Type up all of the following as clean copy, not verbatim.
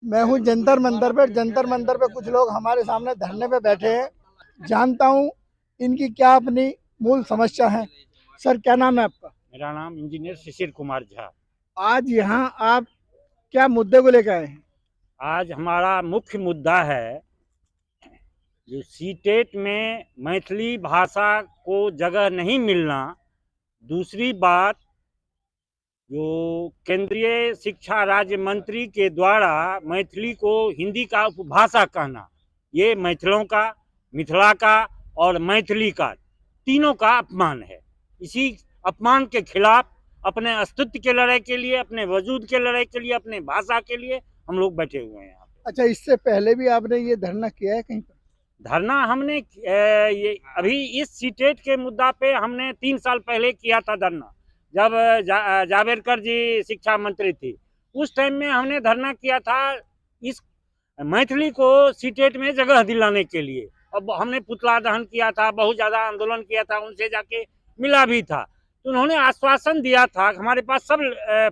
मैं हूँ जंतर मंतर पे कुछ लोग हमारे सामने धरने पे बैठे हैं। जानता हूँ इनकी क्या अपनी मूल समस्या है। सर, क्या नाम है आपका? मेरा नाम इंजीनियर शिशिर कुमार झा। आज यहाँ आप क्या मुद्दे को लेकर आए हैं? आज हमारा मुख्य मुद्दा है जो सीटेट में मैथिली भाषा को जगह नहीं मिलना। दूसरी बात, जो केंद्रीय शिक्षा राज्य मंत्री के द्वारा मैथिली को हिंदी का उपभाषा कहना, ये मैथिलों का, मिथिला का और मैथिली का तीनों का अपमान है। इसी अपमान के खिलाफ अपने अस्तित्व के लड़ाई के लिए, अपने वजूद के लड़ाई के लिए, अपने भाषा के लिए हम लोग बैठे हुए हैं यहाँ पे। अच्छा, इससे पहले भी आपने ये धरना किया है कहीं पर? धरना हमने ये अभी इस सीटेट के मुद्दा पे हमने 3 साल पहले किया था धरना, जब जावेडकर जी शिक्षा मंत्री थी। उस टाइम में हमने धरना किया था इस मैथिली को सीटेट में जगह दिलाने के लिए। अब हमने पुतला दहन किया था, बहुत ज़्यादा आंदोलन किया था, उनसे जाके मिला भी था। तो उन्होंने आश्वासन दिया था, हमारे पास सब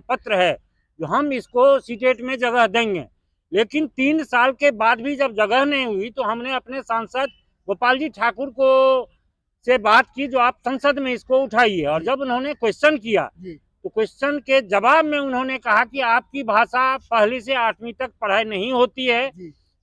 पत्र है जो हम इसको सीटेट में जगह देंगे। लेकिन 3 साल के बाद भी जब जगह नहीं हुई तो हमने अपने सांसद गोपाल जी ठाकुर को से बात की, जो आप संसद में इसको उठाइए। और जब उन्होंने क्वेश्चन किया तो क्वेश्चन के जवाब में उन्होंने कहा कि आपकी भाषा पहली से 8वीं तक पढ़ाई नहीं होती है,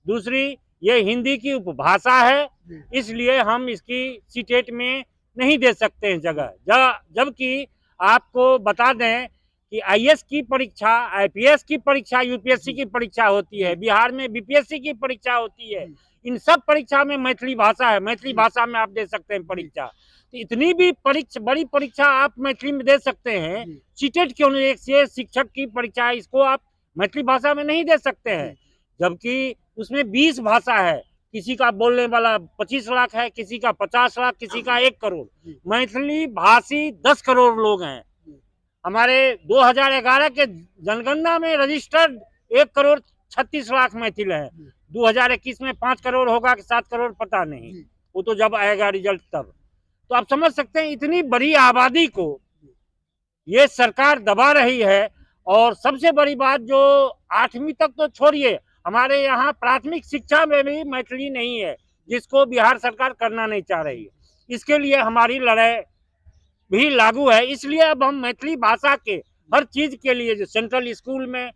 दूसरी ये हिंदी की उपभाषा है, इसलिए हम इसकी सीटेट में नहीं दे सकते हैं जगह। जबकि आपको बता दें कि आईएएस की परीक्षा, आईपीएस की परीक्षा, यूपीएससी की परीक्षा होती है, बिहार में बीपीएससी की परीक्षा होती है। इन सब परीक्षा में मैथिली भाषा है, मैथिली भाषा में आप दे सकते हैं परीक्षा। तो इतनी भी बड़ी परीक्षा आप मैथिली में दे सकते हैं, सीटेट क्यों नहीं? एक शिक्षक की परीक्षा, इसको आप मैथिली भाषा में नहीं दे सकते हैं, जबकि उसमें 20 भाषा है। किसी का बोलने वाला 25 लाख है, किसी का 50 लाख, किसी का 1 करोड़। मैथिली भाषी 10 करोड़ लोग हैं। हमारे 2011 के जनगणना में रजिस्टर्ड 1 करोड़ 36 लाख मैथिल है। 2021 में 5 करोड़ होगा कि 7 करोड़, पता नहीं, वो तो जब आएगा रिजल्ट तब। तो आप समझ सकते हैं इतनी बड़ी आबादी को ये सरकार दबा रही है। और सबसे बड़ी बात, जो 8वीं तक तो छोड़िए, हमारे यहाँ प्राथमिक शिक्षा में भी मैथिली नहीं है, जिसको बिहार सरकार करना नहीं चाह रही है। इसके लिए हमारी लड़ाई भी लागू है। इसलिए अब हम मैथिली भाषा के हर चीज के लिए, जो सेंट्रल स्कूल में,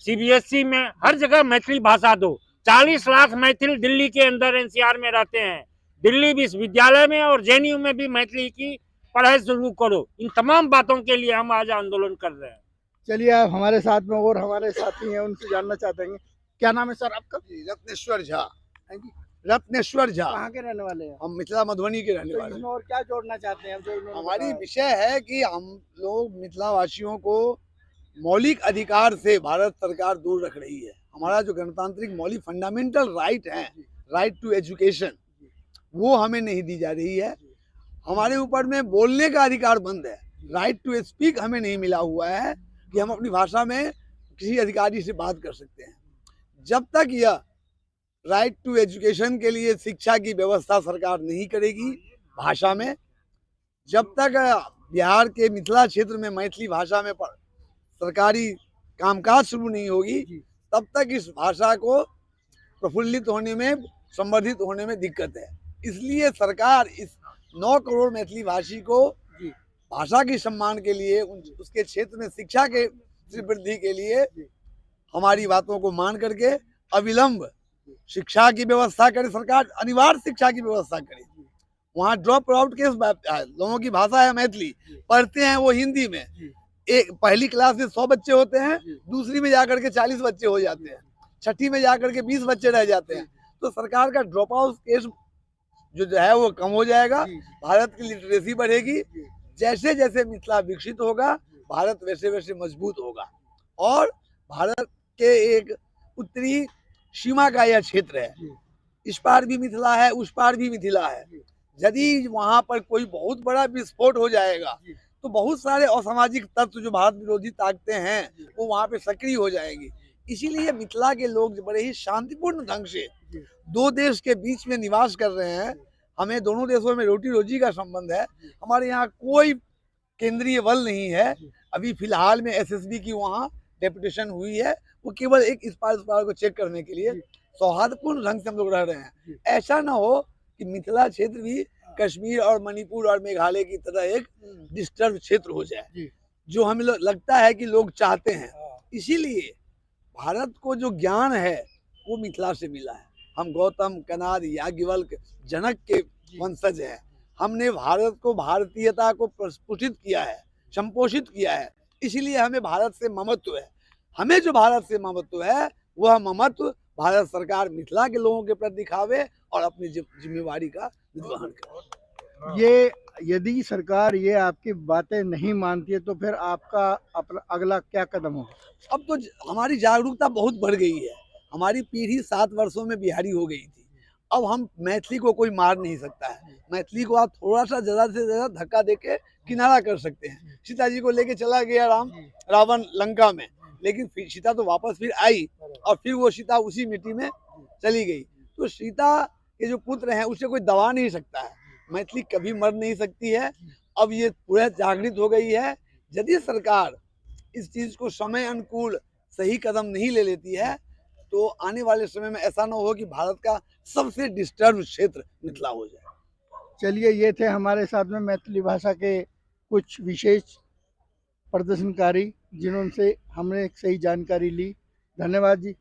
सीबीएसई में, हर जगह मैथिली भाषा दो। 40 लाख मैथिल दिल्ली के अंदर एनसीआर में रहते हैं, दिल्ली विश्वविद्यालय में और जेएनयू में भी मैथिली की पढ़ाई शुरू करो। इन तमाम बातों के लिए हम आज आंदोलन कर रहे हैं। चलिए, आप हमारे साथ में और हमारे साथी हैं, उनसे जानना चाहते हैं। क्या नाम है सर आपका? रत्नेश्वर झा। हाँ जी। रत्नेश्वर झा। कहाँ के रहने वाले हैं? हम मिथिला मधुबनी के रहने तो वाले इसमें हैं। और क्या जोड़ना चाहते हैं जो हमारी बताया? विषय है कि हम लोग मिथिला वासियों को मौलिक अधिकार से भारत सरकार दूर रख रही है। हमारा जो गणतांत्रिक मौलिक फंडामेंटल राइट है, राइट टू एजुकेशन, वो हमें नहीं दी जा रही है। हमारे ऊपर में बोलने का अधिकार बंद है, राइट टू स्पीक हमें नहीं मिला हुआ है कि हम अपनी भाषा में किसी अधिकारी से बात कर सकते हैं। जब तक यह राइट टू एजुकेशन के लिए शिक्षा की व्यवस्था सरकार नहीं करेगी भाषा में, जब तक बिहार के मिथिला क्षेत्र में मैथिली भाषा में सरकारी कामकाज शुरू नहीं होगी, तब तक इस भाषा को प्रफुल्लित होने में, संवर्धित होने में दिक्कत है। इसलिए सरकार इस 9 करोड़ मैथिली भाषी को भाषा के सम्मान के लिए, उसके क्षेत्र में शिक्षा के वृद्धि के लिए हमारी बातों को मान करके अविलंब शिक्षा की व्यवस्था करे। सरकार अनिवार्य शिक्षा की व्यवस्था करे। वहाँ ड्रॉप आउट के लोगों की भाषा है मैथिली, पढ़ते हैं वो हिंदी में। एक पहली क्लास में 100 बच्चे होते हैं, दूसरी में जाकर के 40 बच्चे हो जाते हैं, छठी में जाकर के 20 बच्चे रह जाते हैं। तो सरकार का ड्रॉप आउट केस जो है वो कम हो जाएगा, भारत की लिटरेसी बढ़ेगी। जैसे जैसे मिथिला विकसित होगा, भारत वैसे वैसे मजबूत होगा। और भारत के एक उत्तरी सीमा का यह क्षेत्र है, इस पार भी मिथिला है, उस पार भी मिथिला है। यदि वहाँ पर कोई बहुत बड़ा विस्फोट हो जाएगा तो बहुत सारे असामाजिक तत्व जो भारत विरोधी ताकतें हैं वो वहाँ पे सक्रिय हो जाएंगी। इसीलिए मिथिला के लोग बड़े ही शांतिपूर्ण ढंग से 2 देश के बीच में निवास कर रहे हैं। हमें दोनों देशों में रोटी रोजी का संबंध है। हमारे यहाँ कोई केंद्रीय बल नहीं है। अभी फिलहाल में एसएसबी की वहाँ डेपुटेशन हुई है, वो केवल एक इस पार उस पार को चेक करने के लिए सौहार्दपूर्ण ढंग से हम लोग रह रहे हैं। ऐसा ना हो कि मिथिला क्षेत्र भी कश्मीर और मणिपुर और मेघालय की तरह एक डिस्टर्ब क्षेत्र हो जाए, जो हमें लगता है कि लोग चाहते हैं। इसीलिए भारत को जो ज्ञान है वो मिथिला से मिला है। हम गौतम, कनाद, याज्ञवल्क्य, जनक के वंशज हैं। हमने भारत को, भारतीयता को प्रस्फुटित किया है, संपोषित किया है। इसीलिए हमें भारत से ममत्व है। हमें जो भारत से ममत्व है वह ममत्व भारत सरकार मिथिला के लोगों के प्रति दिखावे और अपनी जिम्मेवारी का निर्वहन करे। ये यदि सरकार ये आपकी बातें नहीं मानती है तो फिर आपका अपना अगला क्या कदम होगा? अब तो हमारी जागरूकता बहुत बढ़ गई है। हमारी पीढ़ी 7 वर्षों में बिहारी हो गई थी। अब हम मैथिली को कोई मार नहीं सकता है। मैथिली को आप थोड़ा सा ज़्यादा से ज़्यादा धक्का देके किनारा कर सकते हैं। सीता जी को लेके चला गया रावण लंका में, लेकिन फिर सीता तो वापस फिर आई और फिर वो सीता उसी मिट्टी में चली गई। तो सीता के जो पुत्र हैं उसे कोई दबा नहीं सकता है। मैथिली कभी मर नहीं सकती है। अब ये पूरा जागृत हो गई है। यदि सरकार इस चीज़ को समय अनुकूल सही कदम नहीं ले लेती है तो आने वाले समय में ऐसा ना हो कि भारत का सबसे डिस्टर्ब क्षेत्र मिथिला हो जाए। चलिए, ये थे हमारे साथ में मैथिली भाषा के कुछ विशेष प्रदर्शनकारी जिन्होंने हमने एक सही जानकारी ली। धन्यवाद जी।